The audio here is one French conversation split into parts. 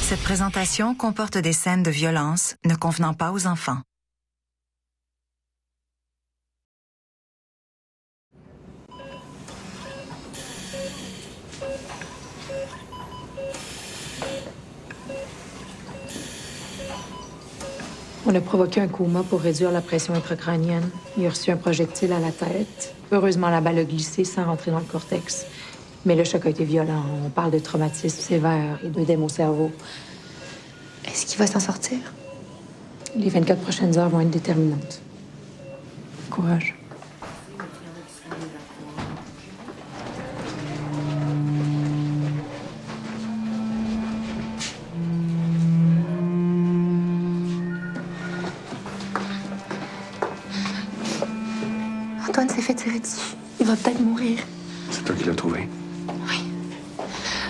Cette présentation comporte des scènes de violence ne convenant pas aux enfants. On a provoqué un coma pour réduire la pression intracrânienne. Il a reçu un projectile à la tête. Heureusement, la balle a glissé sans rentrer dans le cortex. Mais le choc a été violent. On parle de traumatisme sévère et d'œdème au cerveau. Est-ce qu'il va s'en sortir? Les 24 prochaines heures vont être déterminantes. Courage. Antoine s'est fait tirer dessus. Il va peut-être mourir. C'est toi qui l'as trouvé? Oui.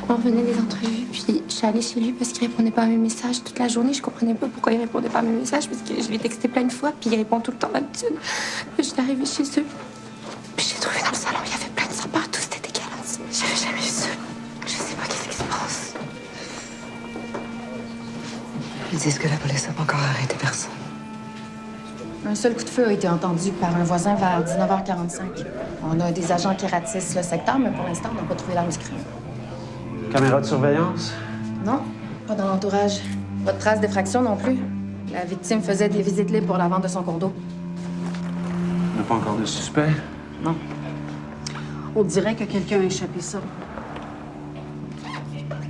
On venait des entrevues, puis je suis allée chez lui parce qu'il répondait pas à mes messages toute la journée. Je comprenais pas pourquoi il répondait pas à mes messages, parce que je lui ai texté plein de fois, puis il répond tout le temps d'habitude. Puis je suis arrivée chez eux. Puis j'ai trouvé dans le salon, il y avait plein de sang partout, c'était dégueulasse. J'avais jamais vu ça. Je sais pas qu'est-ce qui se passe. Ils disent que la police n'a pas encore arrêté personne. Un seul coup de feu a été entendu par un voisin vers 19h45. On a des agents qui ratissent le secteur, mais pour l'instant, on n'a pas trouvé l'arme du crime. Caméra de surveillance? Non, pas dans l'entourage. Pas de traces d'effraction non plus. La victime faisait des visites libres pour la vente de son cours d'eau. On n'a pas encore de suspect? Non. On dirait que quelqu'un a échappé ça.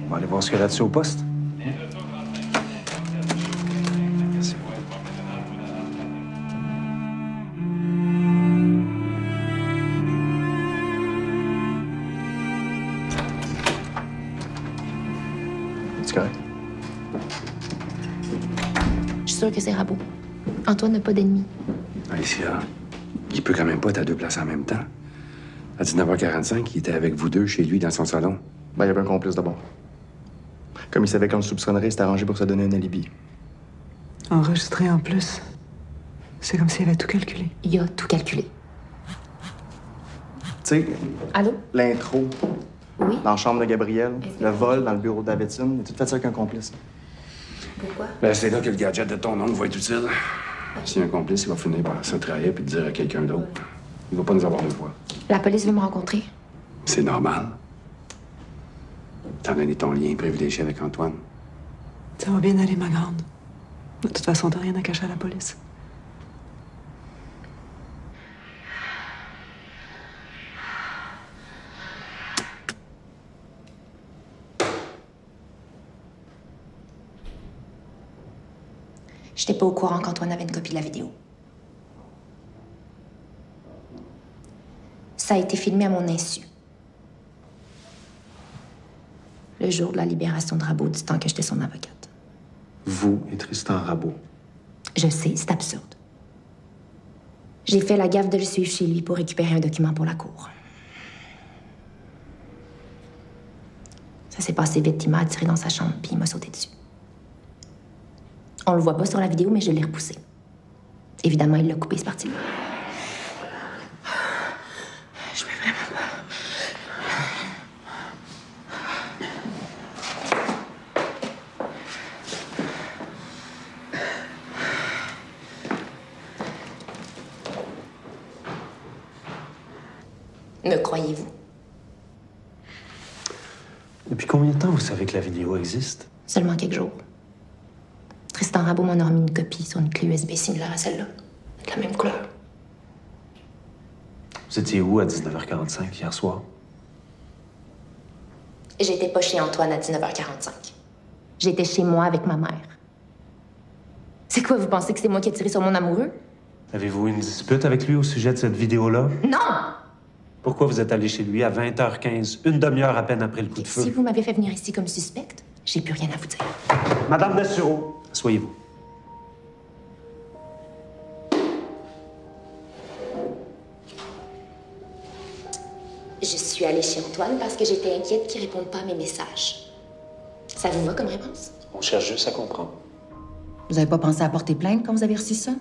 On va aller voir ce qu'il y a là-dessus au poste. Merci. C'est correct? Je suis sûre que c'est Rabot. Antoine n'a pas d'ennemis. Alicia, il peut quand même pas être à deux places en même temps. À 19h45, il était avec vous deux chez lui dans son salon. Ben, il y avait un complice d'abord. Comme il savait qu'on le soupçonnerait, il s'est arrangé pour se donner un alibi. Enregistré en plus. C'est comme s'il avait tout calculé. Il a tout calculé. Tu sais, Allô? l'intro, Oui? dans la chambre de Gabriel, le vol dans le bureau de Davidson, il a tout fait ça avec un complice. Pourquoi? Ben, c'est là que le gadget de ton oncle va être utile. S'il y a un complice, il va finir par se trahir puis dire à quelqu'un d'autre. Il va pas nous avoir deux fois. La police veut me rencontrer. C'est normal. T'as donné ton lien privilégié avec Antoine. Ça va bien aller, ma grande. De toute façon, t'as rien à cacher à la police. J'étais pas au courant qu'Antoine avait une copie de la vidéo. Ça a été filmé à mon insu. Le jour de la libération de Rabot, du temps que j'étais son avocate. Vous et Tristan Rabot. Je sais, c'est absurde. J'ai fait la gaffe de le suivre chez lui pour récupérer un document pour la cour. Ça s'est passé vite. Il m'a attiré dans sa chambre, puis il m'a sauté dessus. On le voit pas sur la vidéo, mais je l'ai repoussé. Évidemment, il l'a coupé, ce parti-là. Je peux vraiment pas. Me croyez-vous? Depuis combien de temps vous savez que la vidéo existe? Seulement quelques jours. Tristan Rabot m'en a remis une copie sur une clé USB similaire à celle-là, avec la même couleur. Vous étiez où à 19h45 hier soir? J'étais pas chez Antoine à 19h45. J'étais chez moi avec ma mère. C'est quoi, vous pensez que c'est moi qui ai tiré sur mon amoureux? Avez-vous une dispute avec lui au sujet de cette vidéo-là? Non! Pourquoi vous êtes allé chez lui à 20h15, une demi-heure à peine après le coup de feu? Si vous m'avez fait venir ici comme suspecte, j'ai plus rien à vous dire. Madame Dessureau, asseyez-vous. Je suis allée chez Antoine parce que j'étais inquiète qu'il réponde pas à mes messages. Ça vous va comme réponse? On cherche juste à comprendre. Vous avez pas pensé à porter plainte quand vous avez reçu ça?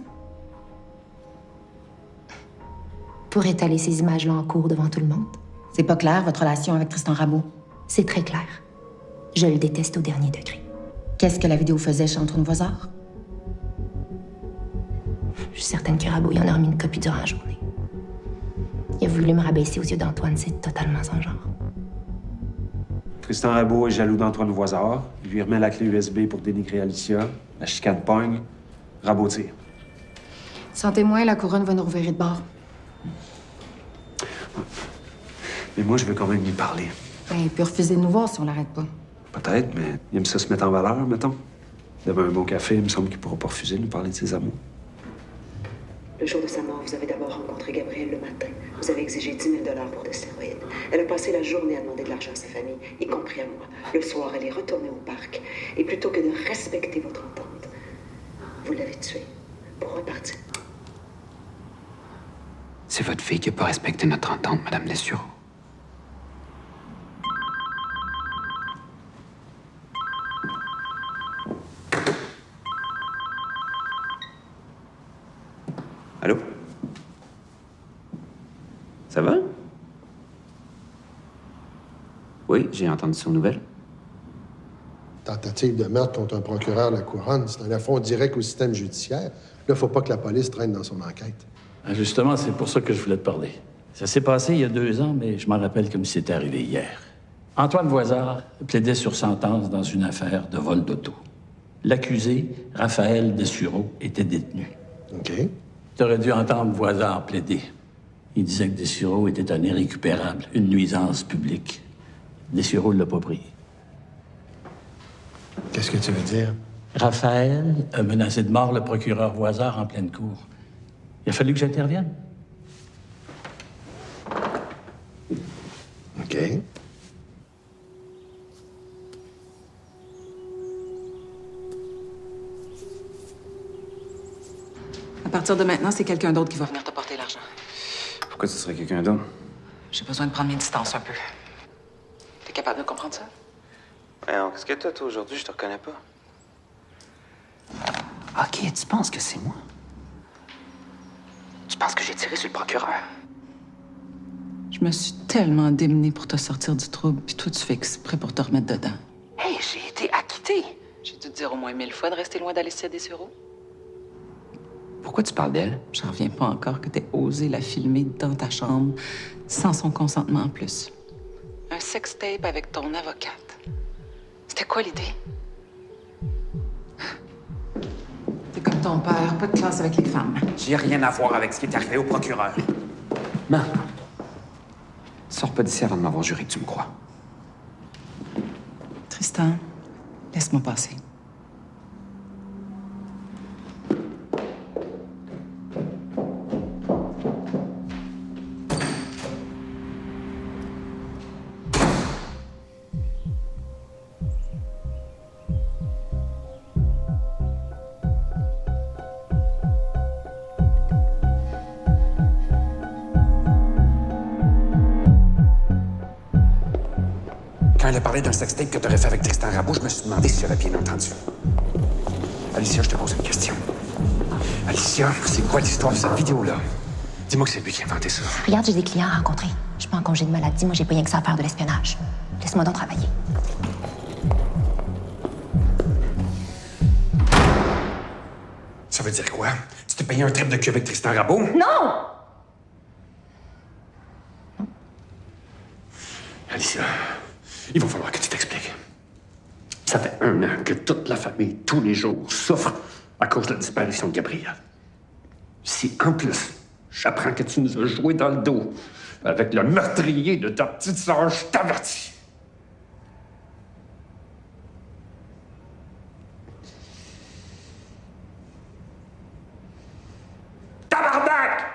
Pour étaler ces images-là en cours devant tout le monde? C'est pas clair, votre relation avec Tristan Rabot. C'est très clair. Je le déteste au dernier degré. Qu'est-ce que la vidéo faisait chez Antoine Voisard? Je suis certaine que Rabot y en a remis une copie durant la journée. Il a voulu me rabaisser aux yeux d'Antoine, c'est totalement son genre. Tristan Rabot est jaloux d'Antoine Voisard. Il lui remet la clé USB pour dénigrer Alicia. La chicane pogne. Rabot tire. Sans témoin, la couronne va nous revirer de bord. Mais moi, je veux quand même lui parler. Ben, il peut refuser de nous voir si on l'arrête pas. Peut-être, mais il aime ça se mettre en valeur, mettons. Devant un bon café, il me semble qu'il pourra pas refuser de nous parler de ses amours. Le jour de sa mort, vous avez d'abord rencontré Gabrielle le matin. Vous avez exigé 10 000 $ pour des stéroïdes. Elle a passé la journée à demander de l'argent à sa famille, y compris à moi. Le soir, elle est retournée au parc. Et plutôt que de respecter votre entente, vous l'avez tuée pour repartir. C'est votre fille qui n'a pas respecté notre entente, Madame Dessureau. Allô? Ça va? Oui, j'ai entendu son nouvelle. Tentative de meurtre contre un procureur de la Couronne, c'est un affront direct au système judiciaire. Là, faut pas que la police traîne dans son enquête. Justement, c'est pour ça que je voulais te parler. Ça s'est passé il y a 2 ans, mais je m'en rappelle comme si c'était arrivé hier. Antoine Voisard plaidait sur sentence dans une affaire de vol d'auto. L'accusé, Raphaël Dessureau, était détenu. OK. Tu aurais dû entendre Voisard plaider. Il disait que Dessureau était un irrécupérable, une nuisance publique. Dessureau ne l'a pas pris. Qu'est-ce que tu veux dire? Raphaël a menacé de mort le procureur Voisard en pleine cour. Il a fallu que j'intervienne. OK. À partir de maintenant, c'est quelqu'un d'autre qui va venir t'apporter l'argent. Pourquoi ce serait quelqu'un d'autre? J'ai besoin de prendre mes distances un peu. T'es capable de comprendre ça? Alors, qu'est-ce que t'as, toi, aujourd'hui? Je te reconnais pas. OK, tu penses que c'est moi? Tu penses que j'ai tiré sur le procureur? Je me suis tellement démenée pour te sortir du trouble, puis toi, tu fais exprès pour te remettre dedans. Hey, j'ai été acquitté! J'ai dû te dire au moins 1000 fois de rester loin d'Alicia Dessureau. Pourquoi tu parles d'elle? J'en reviens pas encore que t'aies osé la filmer dans ta chambre, sans son consentement en plus. Un sextape avec ton avocate. C'était quoi l'idée? T'es comme ton père, pas de classe avec les femmes. J'ai rien à voir avec ce qui est arrivé au procureur. Man, sors pas d'ici avant de m'avoir juré que tu me crois. Tristan, laisse-moi passer. Quand elle a parlé d'un sextape que t'aurais fait avec Tristan Rabot, je me suis demandé si j'avais bien entendu. Alicia, je te pose une question. Alicia, c'est quoi l'histoire de cette vidéo-là? Dis-moi que c'est lui qui a inventé ça. Regarde, j'ai des clients à rencontrer. Je suis pas en congé de maladie, moi j'ai pas rien que ça à faire de l'espionnage. Laisse-moi donc travailler. Ça veut dire quoi? Tu t'es payé un trip de cul avec Tristan Rabot? Non! Alicia, il va falloir que tu t'expliques. Ça fait 1 an que toute la famille, tous les jours, souffre à cause de la disparition de Gabrielle. Si, en plus, j'apprends que tu nous as joué dans le dos avec le meurtrier de ta petite sœur, je t'avertis. Tabarnak!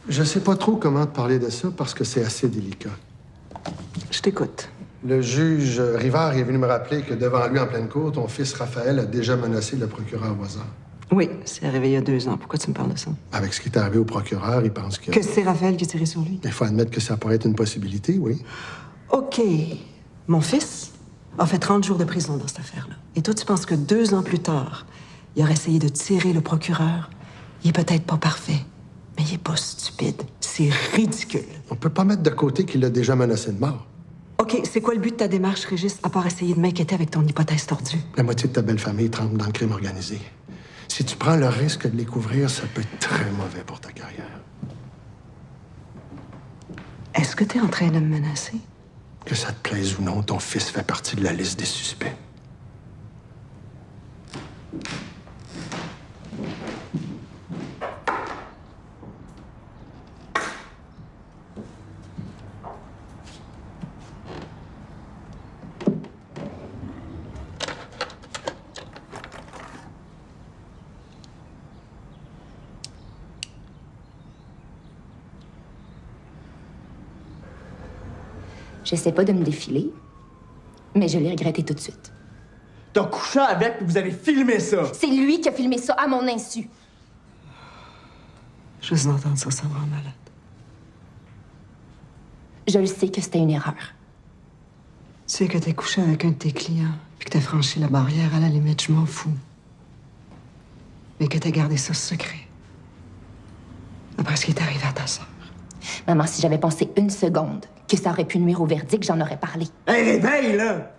Je sais pas trop comment te parler de ça parce que c'est assez délicat. Je t'écoute. Le juge Rivard est venu me rappeler que devant lui, en pleine cour, ton fils Raphaël a déjà menacé le procureur Voisard. Oui, c'est arrivé il y a 2 ans. Pourquoi tu me parles de ça? Avec ce qui est arrivé au procureur, il pense que... Que c'est Raphaël qui a tiré sur lui? Il faut admettre que ça pourrait être une possibilité, oui. OK. Mon fils a fait 30 jours de prison dans cette affaire-là. Et toi, tu penses que 2 ans plus tard, il aurait essayé de tirer le procureur? Il est peut-être pas parfait, mais il est pas stupide. C'est ridicule. On peut pas mettre de côté qu'il l'a déjà menacé de mort. OK, c'est quoi le but de ta démarche, Régis, à part essayer de m'inquiéter avec ton hypothèse tordue? La moitié de ta belle famille trempe dans le crime organisé. Si tu prends le risque de les couvrir, ça peut être très mauvais pour ta carrière. Est-ce que tu es en train de me menacer? Que ça te plaise ou non, ton fils fait partie de la liste des suspects. J'essaie pas de me défiler, mais je l'ai regretté tout de suite. T'as couché avec, puis vous avez filmé ça. C'est lui qui a filmé ça à mon insu. Juste d'entendre ça, ça me rend malade. Je le sais que c'était une erreur. Tu sais que t'es couché avec un de tes clients, puis que t'as franchi la barrière, à la limite, je m'en fous. Mais que t'as gardé ça secret. Après ce qui est arrivé à ta sœur. Maman, si j'avais pensé une seconde que ça aurait pu nuire au verdict, j'en aurais parlé. Hey, réveille, là!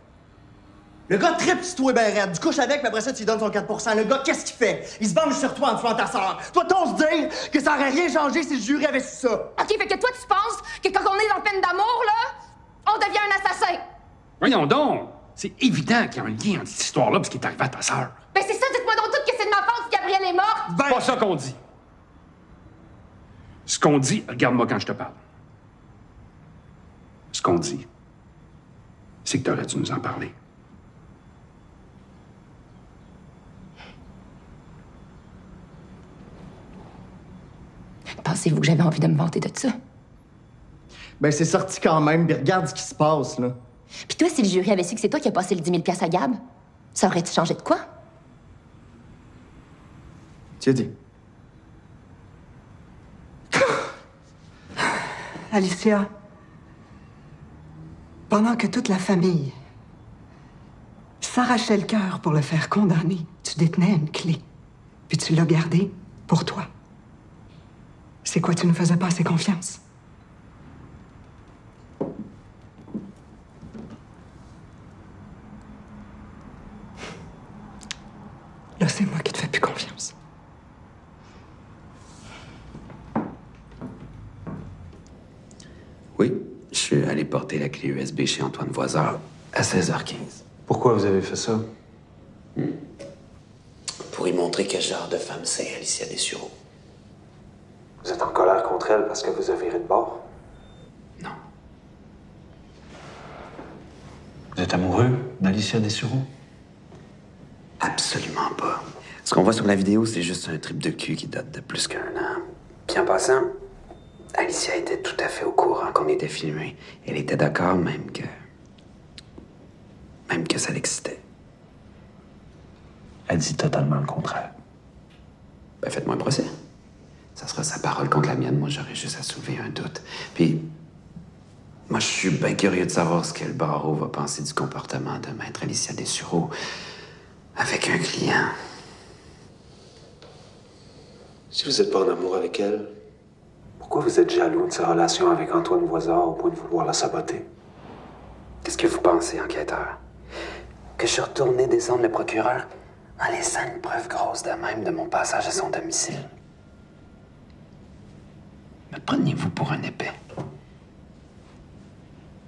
Le gars tripe sur toi, ben raide. Tu couches avec, puis après ça, tu lui donnes son 4 %. Le gars, qu'est-ce qu'il fait? Il se venge sur toi en tuant ta sœur. Toi, t'oses dire que ça aurait rien changé si le jury avait su ça. OK, fait que toi, tu penses que quand on est dans peine d'amour, là, on devient un assassin? Voyons donc! C'est évident qu'il y a un lien entre cette histoire-là et ce qui est arrivé à ta sœur. Ben c'est ça, dites-moi donc tout que c'est de ma faute si Gabrielle est morte! C'est pas ça qu'on dit. Ce qu'on dit, regarde-moi quand je te parle. Ce qu'on dit, c'est que t'aurais dû nous en parler. Pensez-vous que j'avais envie de me vanter de ça? Ben, c'est sorti quand même, puis regarde ce qui se passe, là. Puis toi, si le jury avait su que c'est toi qui as passé le 10 000 $ à Gab, ça aurait-tu changé de quoi? Tu as dit. Alicia, pendant que toute la famille s'arrachait le cœur pour le faire condamner, tu détenais une clé, puis tu l'as gardée pour toi. C'est quoi, tu ne faisais pas assez confiance? Là, c'est moi qui te fais plus confiance. Oui, je suis allé porter la clé USB chez Antoine Voisard à 16h15. Pourquoi vous avez fait ça? Pour y montrer quel genre de femme c'est, Alicia Dessureau. Vous êtes en colère contre elle parce que vous avez viré de bord? Non. Vous êtes amoureux d'Alicia Dessureau? Absolument pas. Ce qu'on voit sur la vidéo, c'est juste un trip de cul qui date de plus qu'1 an. Puis en passant, Alicia était tout à fait au courant qu'on était filmé. Elle était d'accord même que ça l'excitait. Elle dit totalement le contraire. Ben, faites-moi un procès. Ça sera sa parole contre la mienne. Moi, j'aurais juste à soulever un doute. Puis, moi, je suis bien curieux de savoir ce que le barreau va penser du comportement de maître Alicia Dessureau avec un client. Si vous n'êtes pas en amour avec elle, pourquoi vous êtes jaloux de sa relation avec Antoine Voisard au point de vouloir la saboter? Qu'est-ce que vous pensez, enquêteur? Que je suis retourné descendre le procureur en laissant une preuve grosse de même de mon passage à son domicile? Me prenez-vous pour un épais?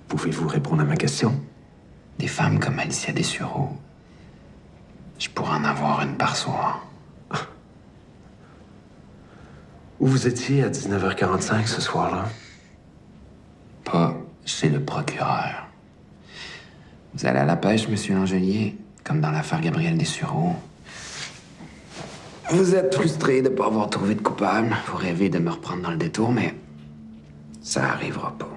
Pouvez-vous répondre à ma question? Des femmes comme Alicia Dessureau, je pourrais en avoir une par soir. Où vous étiez à 19h45 ce soir-là? Pas chez le procureur. Vous allez à la pêche, monsieur Langelier, comme dans l'affaire Gabrielle Dessureau. Vous êtes frustré de ne pas avoir trouvé de coupable. Vous rêvez de me reprendre dans le détour, mais ça arrivera pas.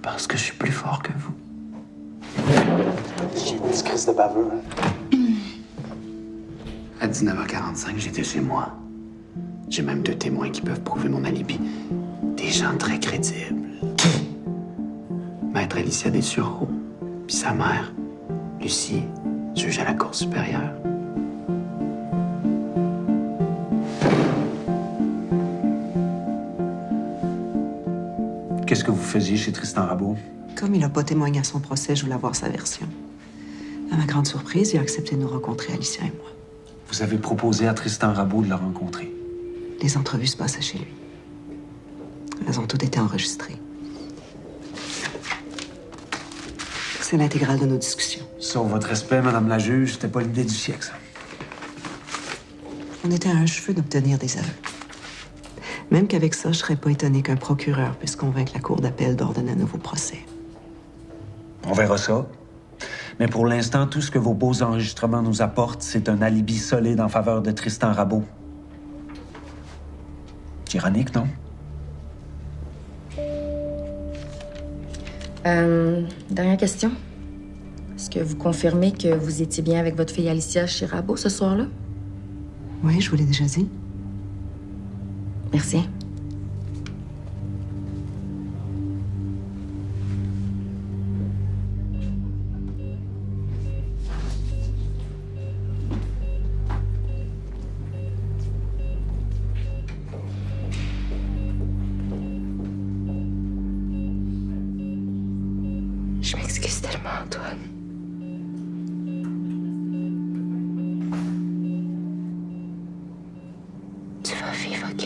Parce que je suis plus fort que vous. J'ai une petite crise de baveux. À 19h45, j'étais chez moi. J'ai même 2 témoins qui peuvent prouver mon alibi. Des gens très crédibles. Maître Alicia Dessureau, puis sa mère, Lucie, juge à la Cour supérieure. Qu'est-ce que vous faisiez chez Tristan Rabot? Comme il n'a pas témoigné à son procès, je voulais avoir sa version. À ma grande surprise, il a accepté de nous rencontrer, Alicia et moi. Vous avez proposé à Tristan Rabot de la rencontrer. Les entrevues se passaient chez lui. Elles ont toutes été enregistrées. C'est l'intégrale de nos discussions. Sauf votre respect, Madame la juge, c'était pas l'idée du siècle, ça. On était à un cheveu d'obtenir des aveux. Même qu'avec ça, je serais pas étonné qu'un procureur puisse convaincre la cour d'appel d'ordonner un nouveau procès. On verra ça. Mais pour l'instant, tout ce que vos beaux enregistrements nous apportent, c'est un alibi solide en faveur de Tristan Rabot. C'est ironique, non? Dernière question. Est-ce que vous confirmez que vous étiez bien avec votre fille Alicia chez Rabot ce soir-là? Oui, je vous l'ai déjà dit. Merci. Je m'excuse tellement, Antoine. Tu vas vivre, OK?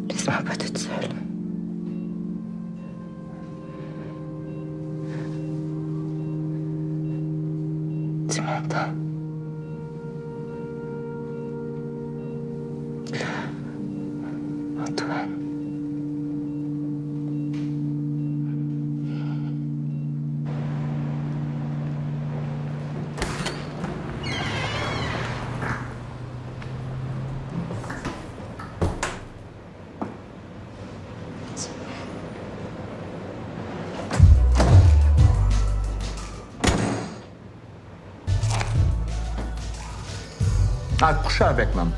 Laisse-moi pas toute seule. Tu m'entends? Antoine. Ah, coucher avec, maman.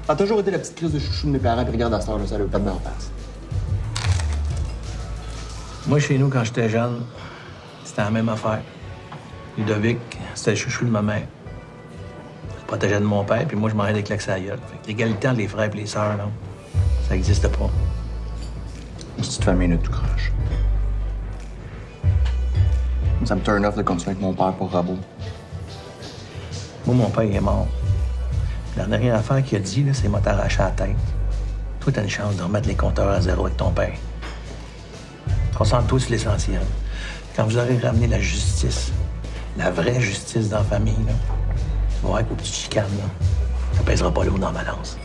Ça a toujours été la petite crise de chouchou de mes parents, puis regarde à ça, ça veut pas de me repasse. Moi, chez nous, quand j'étais jeune, c'était la même affaire. Ludovic, c'était le chouchou de ma mère. Il protégeait de mon père, puis moi, je m'en allais avec l'accès à la gueule. Fait que l'égalité entre les frères et les sœurs, non, ça n'existe pas. Une petite famille de tout croche. Ça me turn off de continuer avec mon père pour Rabot. Moi, mon père, il est mort. La dernière affaire qu'il a dit, là, c'est qu'il m'a arraché la tête. Toi, t'as une chance de remettre les compteurs à zéro avec ton père. Concentre-toi sur l'essentiel. Quand vous aurez ramené la justice, la vraie justice dans la famille, là, tu vas voir qu'aux petites chicanes, là, ça pèsera pas lourd dans la balance.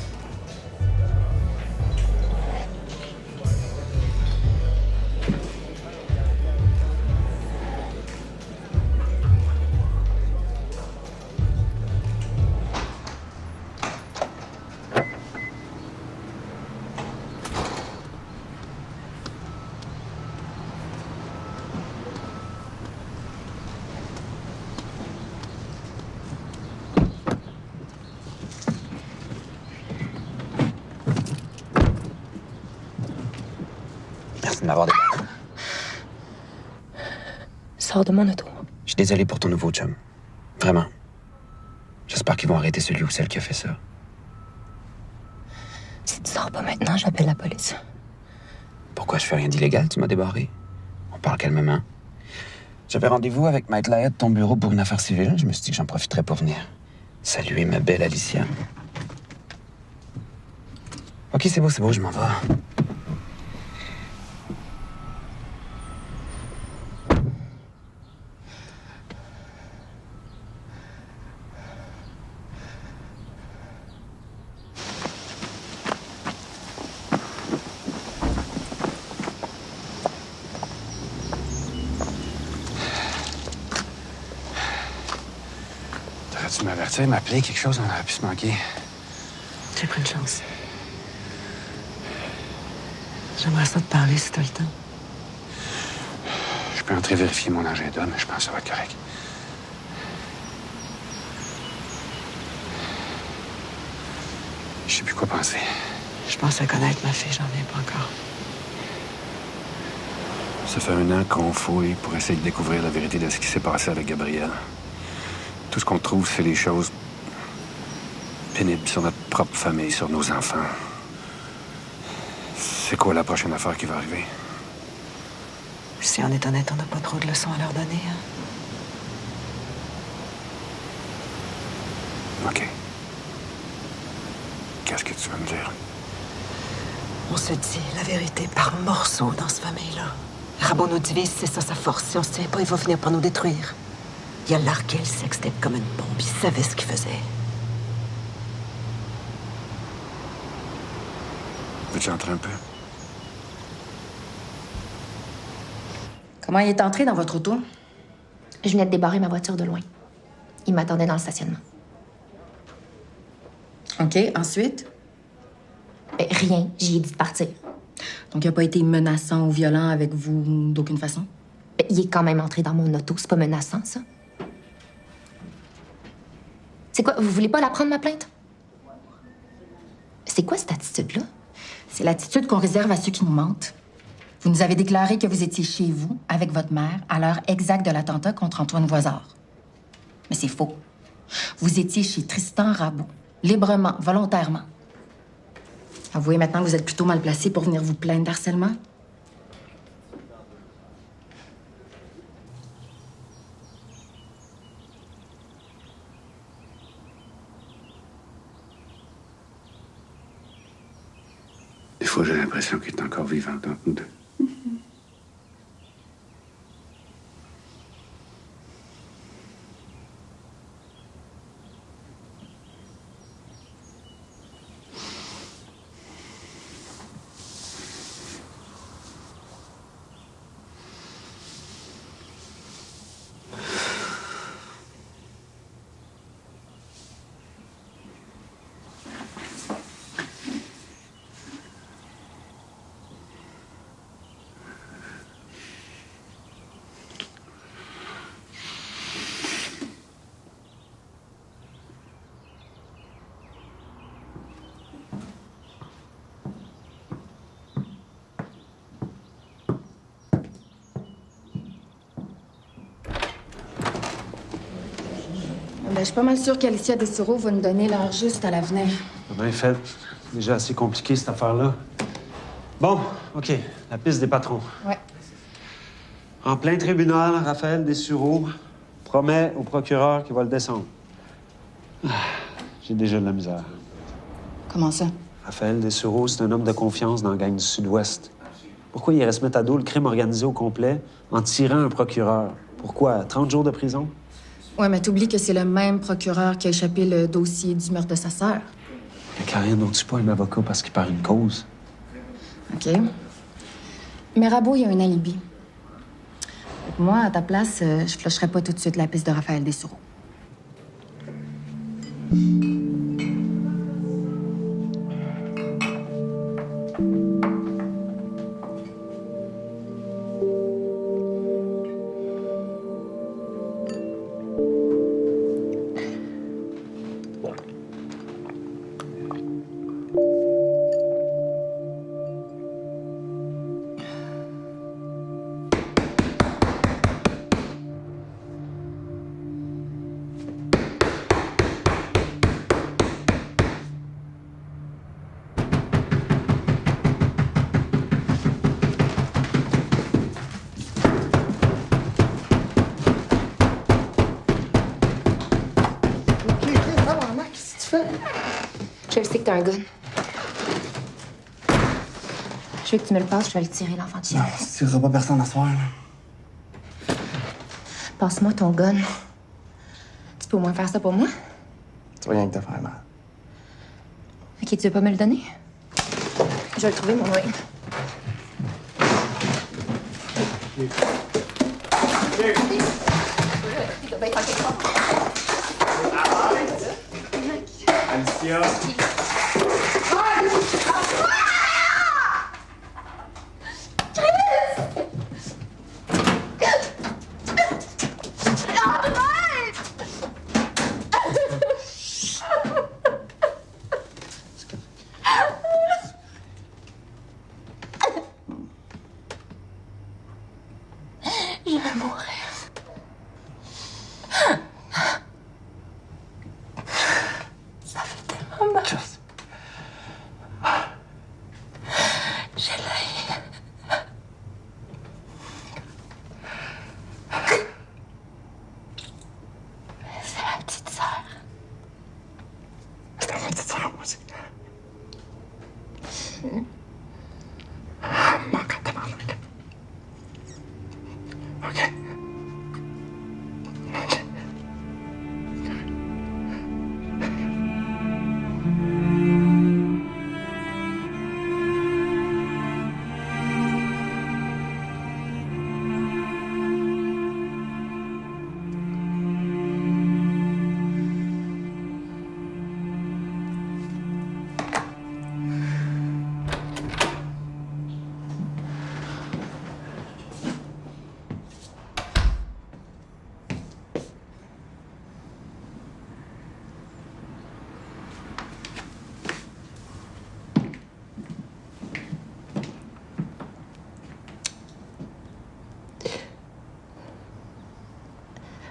Merci de m'avoir débarqué. Sors de mon auto. Je suis désolé pour ton nouveau chum. Vraiment. J'espère qu'ils vont arrêter celui ou celle qui a fait ça. Si tu sors pas maintenant, j'appelle la police. Pourquoi je fais rien d'illégal? Tu m'as débarré. On parle calmement. J'avais rendez-vous avec Maître Lahaye de ton bureau pour une affaire civile. Je me suis dit que j'en profiterais pour venir saluer ma belle Alicia. OK, c'est beau, je m'en vais. T'aurais-tu m'avertir, m'appeler, quelque chose, on aurait pu se manquer. J'ai pris une chance. J'aimerais ça te parler si t'as le temps. Je peux entrer vérifier mon agenda, mais je pense que ça va être correct. Je sais plus quoi penser. Je pense à connaître ma fille, j'en viens pas encore. Ça fait 1 an qu'on fouille pour essayer de découvrir la vérité de ce qui s'est passé avec Gabriel. Tout ce qu'on trouve, c'est les choses pénibles sur notre propre famille, sur nos enfants. C'est quoi la prochaine affaire qui va arriver? Si on est honnête, on n'a pas trop de leçons à leur donner. Hein? OK. Qu'est-ce que tu veux me dire? On se dit la vérité par morceaux dans cette famille-là. Rabot nous divise, c'est ça sa force. Si on se tient pas, il va finir par nous détruire. Il a largué le sextape comme une bombe. Il savait ce qu'il faisait. Veux-tu entrer un peu? Comment il est entré dans votre auto? Je venais de débarrer ma voiture de loin. Il m'attendait dans le stationnement. OK, ensuite? Ben, rien, j'y ai dit de partir. Donc, il n'a pas été menaçant ou violent avec vous d'aucune façon? Ben, il est quand même entré dans mon auto, c'est pas menaçant, ça? C'est quoi, vous voulez pas la prendre, ma plainte? C'est quoi cette attitude-là? C'est l'attitude qu'on réserve à ceux qui nous mentent. Vous nous avez déclaré que vous étiez chez vous, avec votre mère, à l'heure exacte de l'attentat contre Antoine Voisard. Mais c'est faux. Vous étiez chez Tristan Rabot, librement, volontairement. Avouez maintenant que vous êtes plutôt mal placé pour venir vous plaindre d'harcèlement. Des fois, j'ai l'impression qu'il est encore vivant entre nous deux. Ben, je suis pas mal sûre qu'Alicia Dessureau va nous donner l'heure juste à l'avenir. Bien fait. Déjà assez compliqué, cette affaire-là. Bon, OK. La piste des patrons. Ouais. En plein tribunal, Raphaël Dessureau promet au procureur qu'il va le descendre. Ah, j'ai déjà de la misère. Comment ça? Raphaël Dessureau, c'est un homme de confiance dans la gang du Sud-Ouest. Pourquoi il irait se mettre à dos le crime organisé au complet en tirant un procureur? Pourquoi? 30 jours de prison? Ouais, mais t'oublies que c'est le même procureur qui a échappé le dossier du meurtre de sa sœur. Karine, n'ont-tu pas un avocat parce qu'il part une cause? OK. Mais Rabot, il a un alibi. Fait que moi, à ta place, je flusherais pas tout de suite la piste de Raphaël Dessureau. Je le sais que t'as un gun. Je veux que tu me le passes, je vais le tirer, l'enfant de chien. Non, tu tireras pas personne à soir, là. Passe-moi ton gun. Tu peux au moins faire ça pour moi? Tu vas rien que te faire mal. OK, tu veux pas me le donner? Je vais le trouver, mon oeil. Alicia! Je vais mourir. Ça fait tellement mal. J'ai l'œil. C'est ma petite sœur. C'est ta petite sœur, moi aussi. Manque à tabarnak. OK.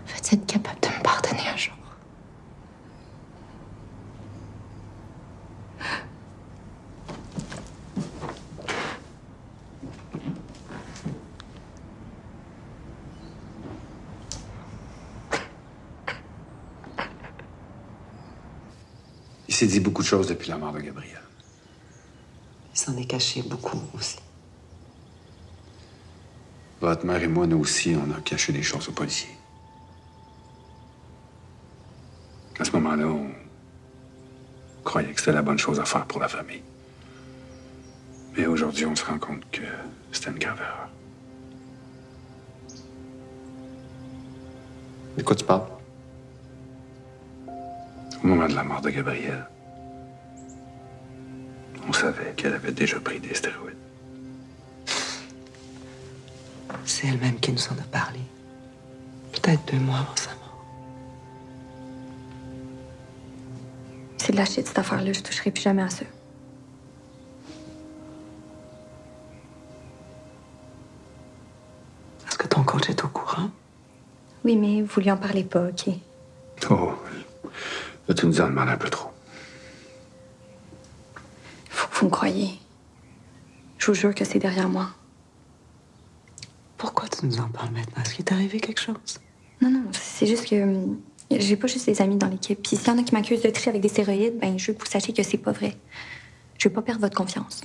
Vas-tu être capable de me pardonner un jour? Il s'est dit beaucoup de choses depuis la mort de Gabriel. Il s'en est caché beaucoup aussi. Votre mère et moi, nous aussi, on a caché des choses aux policiers. À ce moment-là, on croyait que c'était la bonne chose à faire pour la famille. Mais aujourd'hui, on se rend compte que c'était une grave erreur. De quoi tu parles? Au moment de la mort de Gabrielle, on savait qu'elle avait déjà pris des stéroïdes. C'est elle-même qui nous en a parlé. Peut-être 2 mois avant sa mort. C'est de la shit, cette affaire-là. Je toucherai plus jamais à ça. Est-ce que ton coach est au courant? Oui, mais vous lui en parlez pas, OK? Oh, là, tu nous en demandes un peu trop. Faut que vous me croyez. Je vous jure que c'est derrière moi. Pourquoi tu nous en parles maintenant? Est-ce qu'il t'est arrivé quelque chose? Non, c'est juste que j'ai pas juste des amis dans l'équipe. Puis s'il y en a qui m'accusent de tricher avec des stéroïdes, ben je veux que vous sachiez que c'est pas vrai. Je veux pas perdre votre confiance.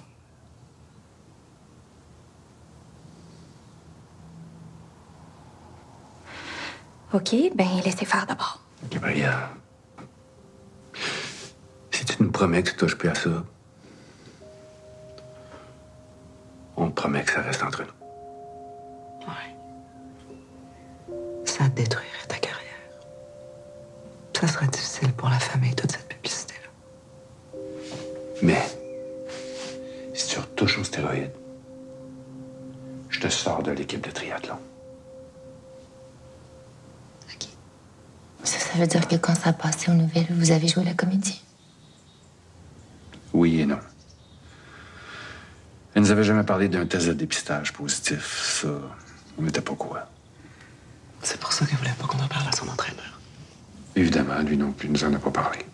OK, ben laissez faire d'abord. Gabrielle, si tu nous promets que tu touches plus à ça, on te promet que ça reste entre nous. Ça détruirait ta carrière. Ça serait difficile pour la famille, toute cette publicité-là. Mais, si tu retouches aux stéroïdes, je te sors de l'équipe de triathlon. Ça veut dire que quand ça a passé aux nouvelles, vous avez joué la comédie? Oui et non. Elle nous avait jamais parlé d'un test de dépistage positif. Ça, on n'était pas au courant. C'est pour ça qu'elle voulait pas qu'on en parle à son entraîneur. Évidemment, lui non plus nous en a pas parlé.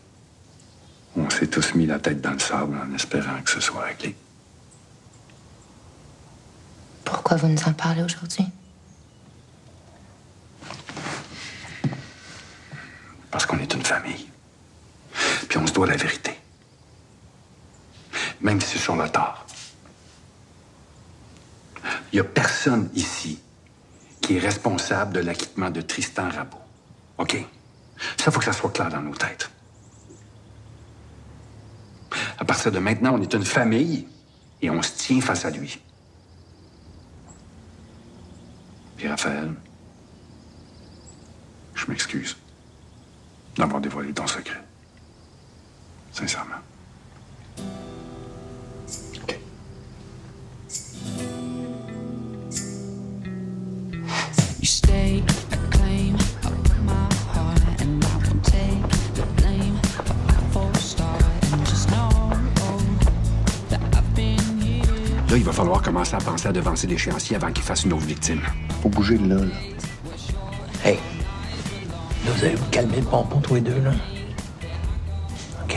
On s'est tous mis la tête dans le sable en espérant que ce soit réglé. Pourquoi vous nous en parlez aujourd'hui? Parce qu'on est une famille. Puis on se doit la vérité. Même si c'est sur le tard. Il n'y a personne ici qui est responsable de l'acquittement de Tristan Rabot. OK? Ça, faut que ça soit clair dans nos têtes. À partir de maintenant, on est une famille et on se tient face à lui. Puis Raphaël, je m'excuse d'avoir dévoilé ton secret. Sincèrement. You stay a claim of my heart, and I won't take the blame for a false start. And just know that I've been here. Là, il va falloir commencer à penser à devancer l'échéancier avant qu'il fasse une autre victime. Faut bouger de là. Hey, là, vous allez vous calmer le pompon, tous les deux, là? OK?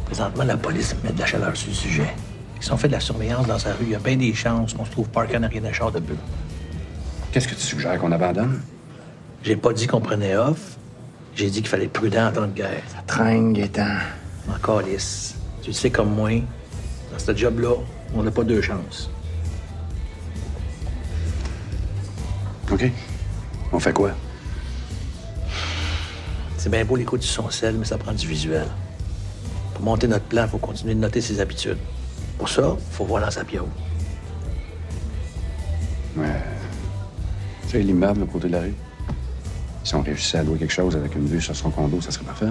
Présentement, la police met de la chaleur sur le sujet. Si on fait de la surveillance dans sa rue, il y a bien des chances qu'on se trouve parqué en arrière d'un char de bœuf. Qu'est-ce que tu suggères qu'on abandonne? J'ai pas dit qu'on prenait off. J'ai dit qu'il fallait être prudent en temps de guerre. Ça traîne, Gaétan. Encore lisse. Tu le sais comme moi, dans ce job-là, on n'a pas deux chances. OK. On fait quoi? C'est bien beau l'écoute du son sel, mais ça prend du visuel. Pour monter notre plan, il faut continuer de noter ses habitudes. Pour ça, il faut voir dans sa piole. Ouais. Tu sais, l'immeuble, le côté de la rue. Si on réussissait à louer quelque chose avec une vue sur son condo, ça serait parfait.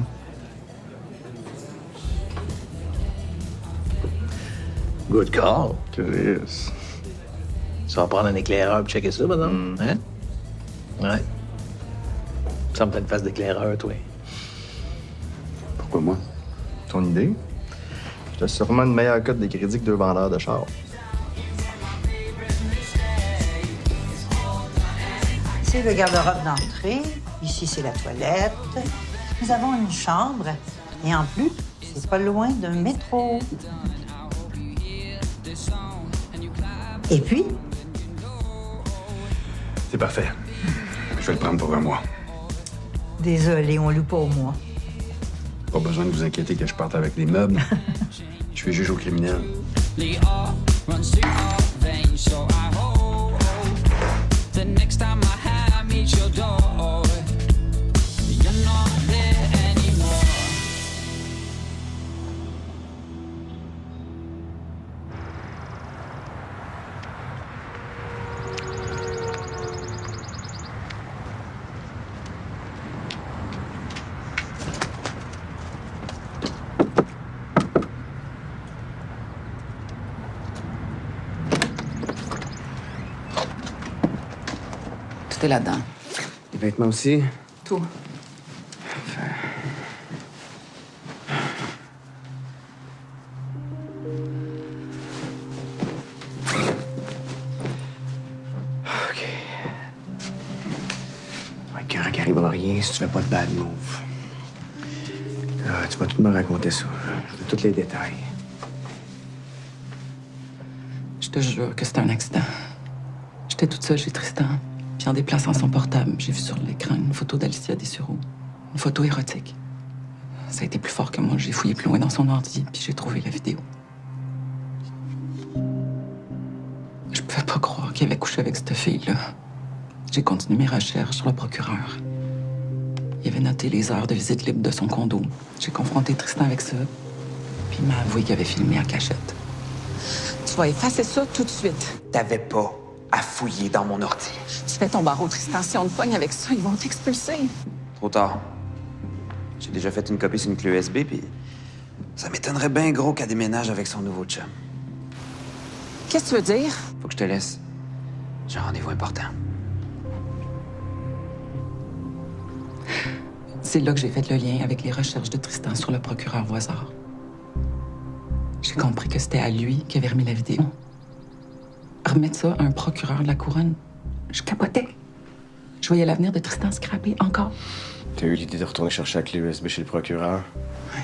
Good call. Chris. Ça va prendre un éclaireur pour checker ça, madame. Hein? Ouais. Ça me fait une face d'éclaireur, toi. Pourquoi moi? Ton idée? T'as sûrement une meilleure cote de crédit que 2 vendeurs de chars. C'est le garde-robe d'entrée. Ici, c'est la toilette. Nous avons une chambre. Et en plus, c'est pas loin d'un métro. Et puis? C'est parfait. Je vais le prendre pour un mois. Désolé, on loue pas au mois. Pas besoin de vous inquiéter que je parte avec les meubles. Je suis juge au criminel. The art runs through our veins, so I hope the next time I have meet your door, you're not there anymore. Tout est là-dedans. Les vêtements aussi? Tout. OK. Ouais, quand il arrivera rien si tu fais pas de bad move. Ah, tu vas tout me raconter ça. Tous les détails. Je te jure que c'était un accident. J'étais toute seule chez Tristan. Puis en déplaçant son portable, j'ai vu sur l'écran une photo d'Alicia Dessureau. Une photo érotique. Ça a été plus fort que moi. J'ai fouillé plus loin dans son ordi, puis j'ai trouvé la vidéo. Je pouvais pas croire qu'il avait couché avec cette fille-là. J'ai continué mes recherches sur le procureur. Il avait noté les heures de visite libre de son condo. J'ai confronté Tristan avec ça, puis il m'a avoué qu'il avait filmé en cachette. Tu vas effacer ça tout de suite. T'avais pas à fouiller dans mon ordi. Tu fais ton barreau, Tristan. Si on te pogne avec ça, ils vont t'expulser. Trop tard. J'ai déjà fait une copie sur une clé USB, puis ça m'étonnerait bien gros qu'elle déménage avec son nouveau chum. Qu'est-ce que tu veux dire? Faut que je te laisse. J'ai un rendez-vous important. C'est là que j'ai fait le lien avec les recherches de Tristan sur le procureur Voisard. J'ai compris que c'était à lui qui avait remis la vidéo. Remettre ça à un procureur de la couronne, je capotais. Je voyais l'avenir de Tristan scraper encore. T'as eu l'idée de retourner chercher la clé USB chez le procureur? Ouais.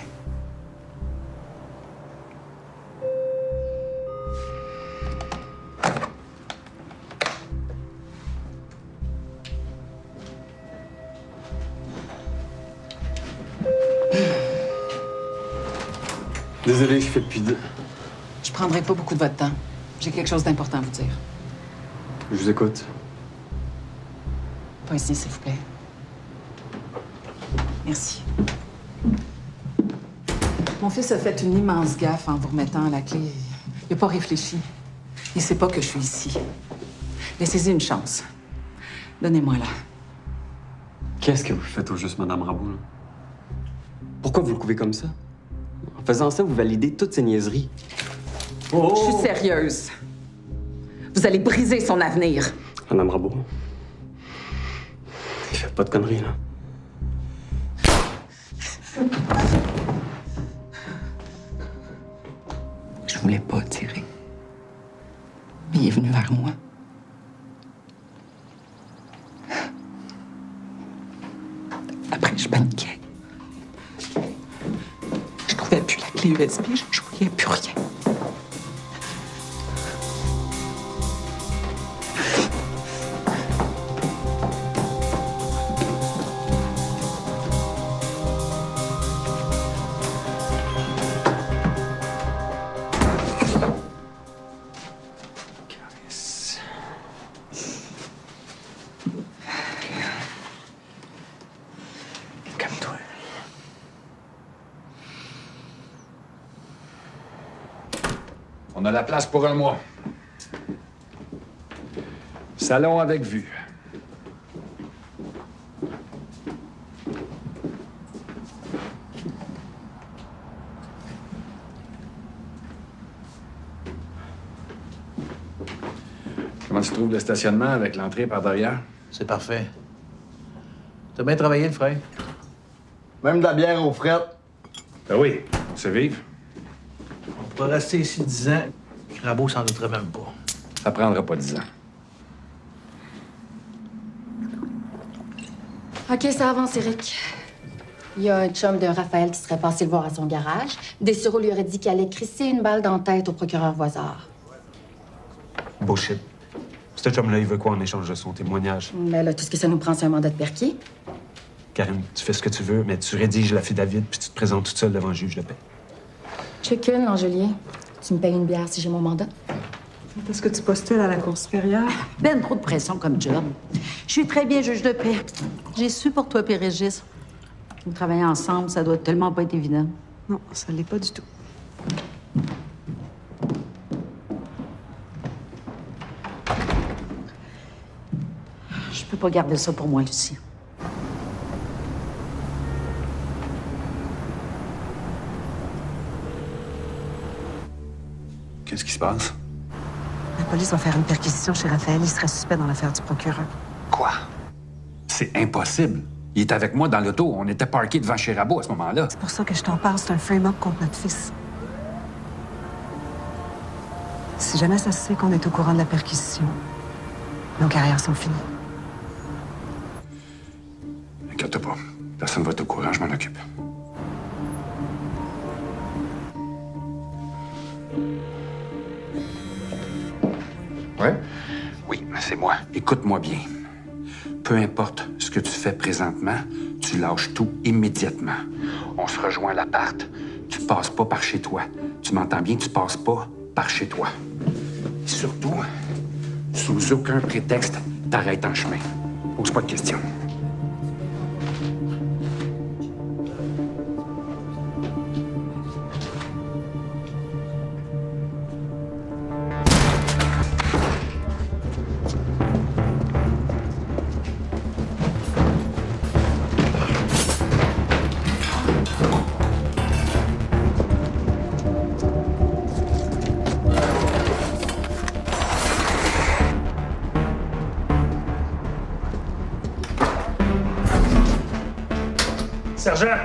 Désolé, je fais plus de... Je prendrai pas beaucoup de votre temps. J'ai quelque chose d'important à vous dire. Je vous écoute. Pas ici, s'il vous plaît. Merci. Mon fils a fait une immense gaffe en vous remettant la clé. Il n'a pas réfléchi. Il sait pas que je suis ici. Laissez-y une chance. Donnez-moi-la. Qu'est-ce que vous faites au juste, Madame Rabot? Là? Pourquoi vous le couvez comme ça? En faisant ça, vous validez toutes ces niaiseries. Je suis sérieuse. Vous allez briser son avenir. Madame Rabot, il fait pas de conneries, là. Je voulais pas tirer. il est venu vers moi. Après, je paniquais. Je trouvais plus la clé USB, je voyais plus rien. Calme-toi. On a la place pour un mois. Salon avec vue. Comment tu trouves le stationnement avec l'entrée par derrière? C'est parfait. T'as bien travaillé, le frère? Même de la bière aux frettes. Ben oui, c'est vivre. On pourrait rester ici 10 ans. Rabot s'en douterait même pas. Ça prendra pas 10 ans. OK, ça avance, Eric. Il y a un chum de Raphaël qui serait passé le voir à son garage. Dessureau lui aurait dit qu'il allait crisser une balle dans la tête au procureur Voisard. Bullshit. Ce chum-là, il veut quoi en échange de son témoignage? Mais là, tout ce que ça nous prend, c'est un mandat de perquis. Karine, tu fais ce que tu veux, mais tu rédiges l'affidavit puis tu te présentes toute seule devant le juge de paix. Chicken, Angelier. Tu me payes une bière si j'ai mon mandat? Est-ce que tu postules à la Cour supérieure? Ben trop de pression comme job. Je suis très bien juge de paix. J'ai su pour toi, Pérégis. Nous travaillons ensemble, ça doit tellement pas être évident. Non, ça l'est pas du tout. Je peux pas garder ça pour moi, Lucie. Qu'est-ce qui se passe? La police va faire une perquisition chez Raphaël. Il serait suspect dans l'affaire du procureur. Quoi? C'est impossible. Il est avec moi dans l'auto. On était parqués devant chez Rabot à ce moment-là. C'est pour ça que je t'en parle. C'est un frame-up contre notre fils. Si jamais ça se sait qu'on est au courant de la perquisition, nos carrières sont finies. Inquiète pas. Personne va être au courant, je m'en occupe. Ouais? Oui, c'est moi. Écoute-moi bien. Peu importe ce que tu fais présentement, tu lâches tout immédiatement. On se rejoint à l'appart. Tu passes pas par chez toi. Tu m'entends bien? Tu passes pas par chez toi. Et surtout, sous aucun prétexte, t'arrêtes en chemin. Pose pas de questions. Sergent!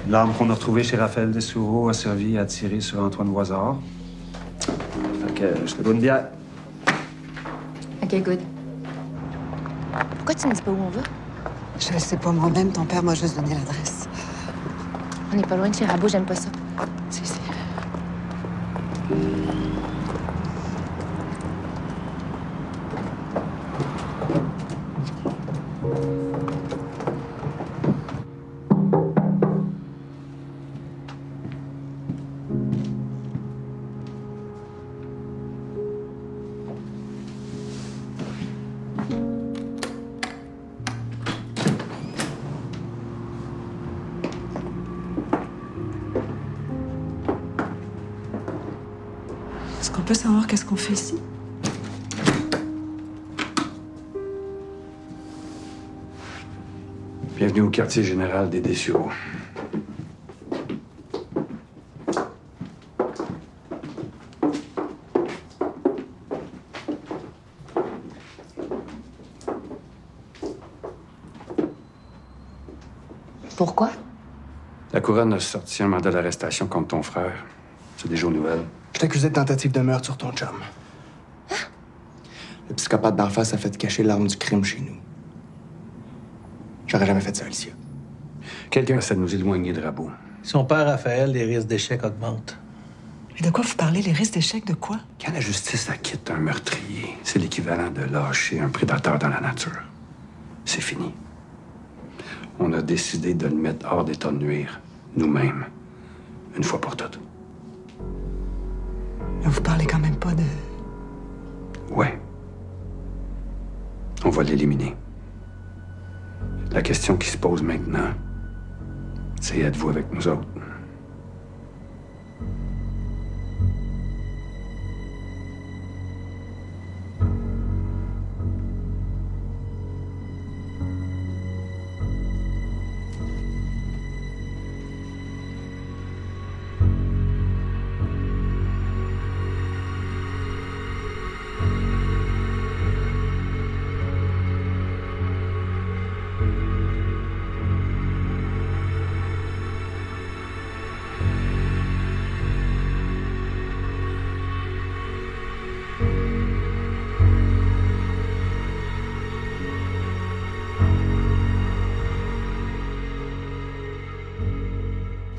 L'arme qu'on a retrouvée chez Raphaël Dessureau a servi à tirer sur Antoine Voisard. Fait que je te donne une bière. OK, good. Pourquoi tu me dis pas où on va? Je le sais pas moi-même, ton père m'a juste donné l'adresse. On n'est pas loin de chez Rabot, j'aime pas ça. Si. Est-ce qu'on peut savoir qu'est-ce qu'on fait ici? Bienvenue au quartier général des Dessureaux. Pourquoi? La couronne a sorti un mandat d'arrestation contre ton frère. C'est déjà aux nouvelles. Je t'accusais de tentative de meurtre sur ton chum. Le psychopathe d'en face a fait cacher l'arme du crime chez nous. J'aurais jamais fait ça, Alicia. Quelqu'un essaie de nous éloigner de Rabot. Son père, Raphaël, les risques d'échec augmentent. Mais de quoi vous parlez? Les risques d'échec de quoi? Quand la justice acquitte un meurtrier, c'est l'équivalent de lâcher un prédateur dans la nature. C'est fini. On a décidé de le mettre hors d'état de nuire, nous-mêmes, une fois pour toutes. Mais vous parlez quand même pas de... Ouais. On va l'éliminer. La question qui se pose maintenant, c'est êtes-vous avec nous autres?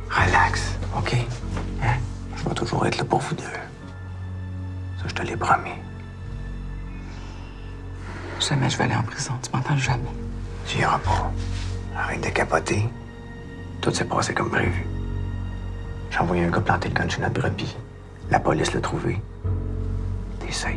Relax, OK? Hein? Je vais toujours être là pour vous deux. Ça, je te l'ai promis. Jamais je vais aller en prison, tu m'entends? Jamais. Tu iras pas. Arrête de capoter. Tout s'est passé comme prévu. J'ai envoyé un gars planter le gun chez notre brebis. La police l'a trouvé. T'es safe.